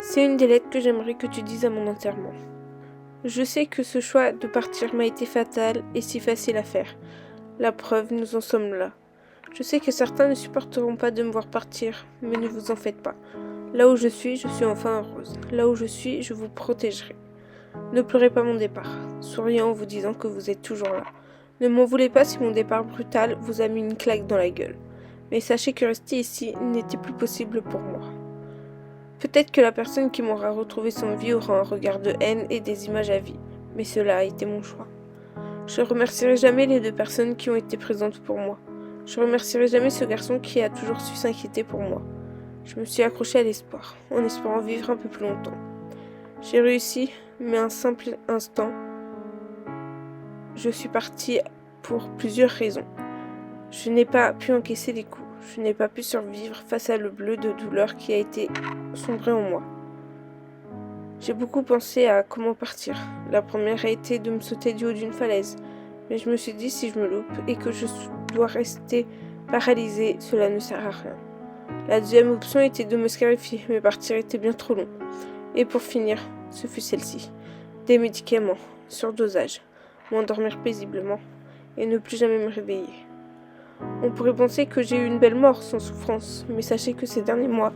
C'est une des lettres que j'aimerais que tu dises à mon enterrement. Je sais que ce choix de partir m'a été fatal et si facile à faire. La preuve, nous en sommes là. Je sais que certains ne supporteront pas de me voir partir, mais ne vous en faites pas. Là où je suis enfin heureuse. Là où je suis, je vous protégerai. Ne pleurez pas mon départ, souriant en vous disant que vous êtes toujours là. Ne m'en voulez pas si mon départ brutal vous a mis une claque dans la gueule. Mais sachez que rester ici n'était plus possible pour moi. Peut-être que la personne qui m'aura retrouvé sans vie aura un regard de haine et des images à vie, mais cela a été mon choix. Je ne remercierai jamais les 2 personnes qui ont été présentes pour moi. Je ne remercierai jamais ce garçon qui a toujours su s'inquiéter pour moi. Je me suis accrochée à l'espoir, en espérant vivre un peu plus longtemps. J'ai réussi, mais un simple instant, je suis partie pour plusieurs raisons. Je n'ai pas pu encaisser les coups. Je n'ai pas pu survivre face à le bleu de douleur qui a été sombré en moi. J'ai beaucoup pensé à comment partir. La première a été de me sauter du haut d'une falaise. Mais je me suis dit si je me loupe et que je dois rester paralysée, cela ne sert à rien. La deuxième option était de me scarifier, mais partir était bien trop long. Et pour finir, ce fut celle-ci. Des médicaments, surdosage, m'endormir paisiblement et ne plus jamais me réveiller. On pourrait penser que j'ai eu une belle mort sans souffrance, mais sachez que ces derniers mois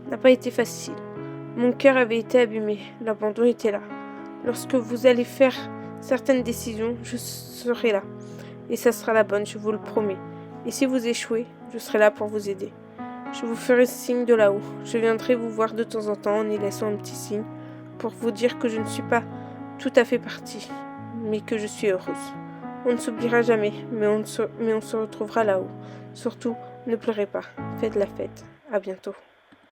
n'a pas été facile. Mon cœur avait été abîmé, l'abandon était là. Lorsque vous allez faire certaines décisions, je serai là. Et ça sera la bonne, je vous le promets. Et si vous échouez, je serai là pour vous aider. Je vous ferai signe de là-haut. Je viendrai vous voir de temps en temps en y laissant un petit signe pour vous dire que je ne suis pas tout à fait partie, mais que je suis heureuse. On ne s'oubliera jamais, mais on se retrouvera là-haut. Surtout, ne pleurez pas. Faites la fête. À bientôt.